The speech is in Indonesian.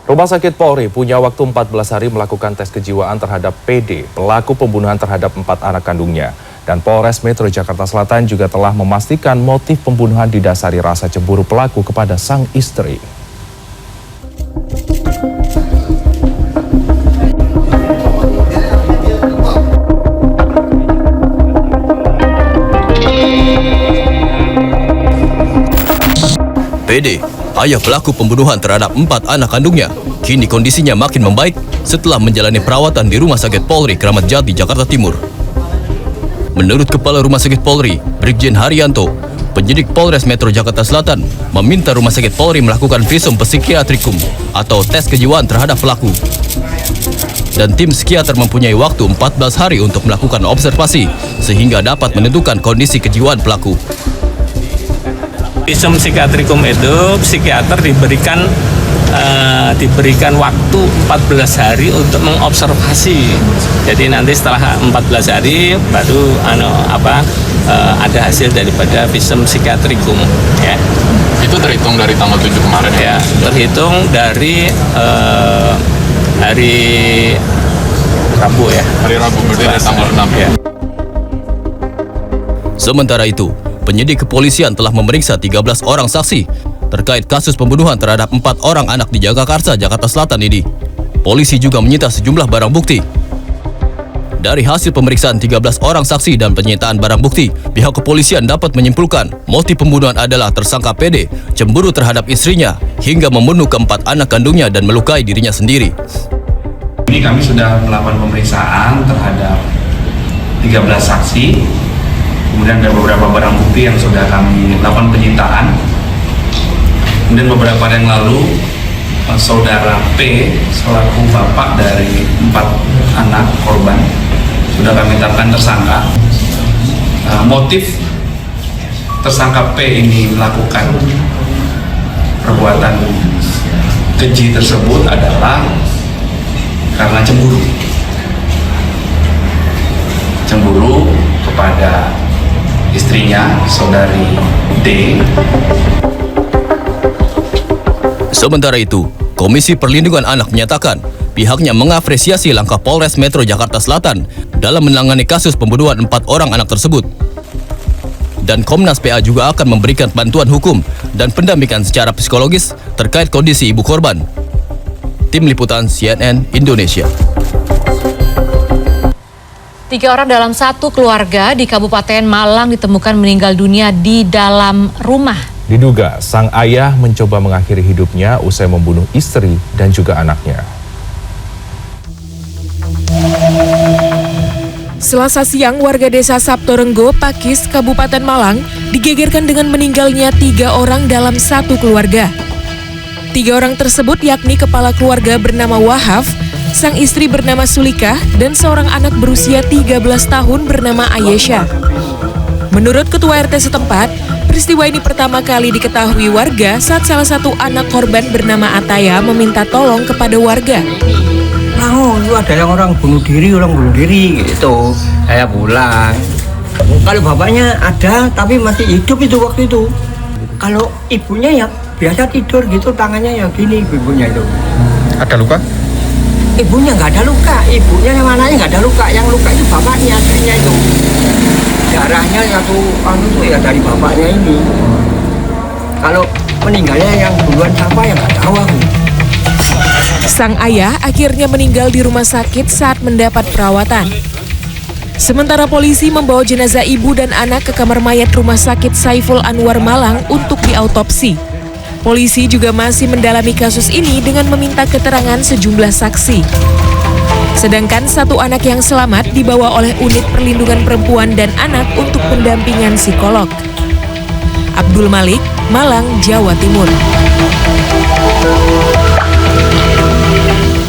Rumah Sakit Polri punya waktu 14 hari melakukan tes kejiwaan terhadap PD, pelaku pembunuhan terhadap 4 anak kandungnya. Dan Polres Metro Jakarta Selatan juga telah memastikan motif pembunuhan didasari rasa cemburu pelaku kepada sang istri. PD, ayah pelaku pembunuhan terhadap 4 anak kandungnya, kini kondisinya makin membaik setelah menjalani perawatan di Rumah Sakit Polri Kramat Jati, Jakarta Timur. Menurut Kepala Rumah Sakit Polri, Brigjen Haryanto, penyidik Polres Metro Jakarta Selatan meminta Rumah Sakit Polri melakukan visum psikiatrikum atau tes kejiwaan terhadap pelaku. Dan tim psikiater mempunyai waktu 14 hari untuk melakukan observasi sehingga dapat menentukan kondisi kejiwaan pelaku. Visum psikiatrikum itu psikiater diberikan waktu 14 hari untuk mengobservasi. Jadi nanti setelah 14 hari baru ada hasil daripada visum psikiatrikum ya. Itu terhitung dari tanggal 7 kemarin ya? Terhitung dari hari Rabu ya. Hari Rabu berarti dari tanggal 6 ya. Sementara itu, penyidik kepolisian telah memeriksa 13 orang saksi terkait kasus pembunuhan terhadap 4 orang anak di Jagakarsa, Jakarta Selatan ini. Polisi juga menyita sejumlah barang bukti. Dari hasil pemeriksaan 13 orang saksi dan penyitaan barang bukti, pihak kepolisian dapat menyimpulkan motif pembunuhan adalah tersangka PD cemburu terhadap istrinya hingga membunuh keempat anak kandungnya dan melukai dirinya sendiri. Ini kami sudah melakukan pemeriksaan terhadap 13 saksi. Kemudian ada beberapa barang bukti yang sudah kami lakukan penyitaan. Kemudian beberapa hari yang lalu, saudara P selaku bapak dari 4 anak korban sudah kami tetapkan tersangka. Motif tersangka P ini melakukan perbuatan keji tersebut adalah karena cemburu kepada istrinya, saudari D. Sementara itu, Komisi Perlindungan Anak menyatakan pihaknya mengapresiasi langkah Polres Metro Jakarta Selatan dalam menangani kasus pembunuhan 4 orang anak tersebut. Dan Komnas PA juga akan memberikan bantuan hukum dan pendampingan secara psikologis terkait kondisi ibu korban. Tim Liputan CNN Indonesia. 3 orang dalam satu keluarga di Kabupaten Malang ditemukan meninggal dunia di dalam rumah. Diduga sang ayah mencoba mengakhiri hidupnya usai membunuh istri dan juga anaknya. Selasa siang, warga desa Sabtorenggo, Pakis, Kabupaten Malang digegerkan dengan meninggalnya 3 orang dalam satu keluarga. 3 orang tersebut yakni kepala keluarga bernama Wahaf, sang istri bernama Sulikah, dan seorang anak berusia 13 tahun bernama Ayesha. Menurut Ketua RT setempat, peristiwa ini pertama kali diketahui warga saat salah satu anak korban bernama Ataya meminta tolong kepada warga. Itu ada yang orang bunuh diri gitu. Saya pulang. Kalau bapaknya ada tapi masih hidup itu waktu itu. Kalau ibunya ya biasa tidur gitu, tangannya ya gini ibunya itu. Ada luka? Ibunya nggak ada luka, ibunya yang mananya nggak ada luka, yang luka itu bapaknya adanya itu. Darahnya satu tuh ya dari bapaknya ini. Kalau meninggalnya yang duluan siapa ya nggak tahu aku. Sang ayah akhirnya meninggal di rumah sakit saat mendapat perawatan. Sementara polisi membawa jenazah ibu dan anak ke kamar mayat Rumah Sakit Saiful Anwar Malang untuk diautopsi. Polisi juga masih mendalami kasus ini dengan meminta keterangan sejumlah saksi. Sedangkan satu anak yang selamat dibawa oleh Unit Perlindungan Perempuan dan Anak untuk pendampingan psikolog. Abdul Malik, Malang, Jawa Timur.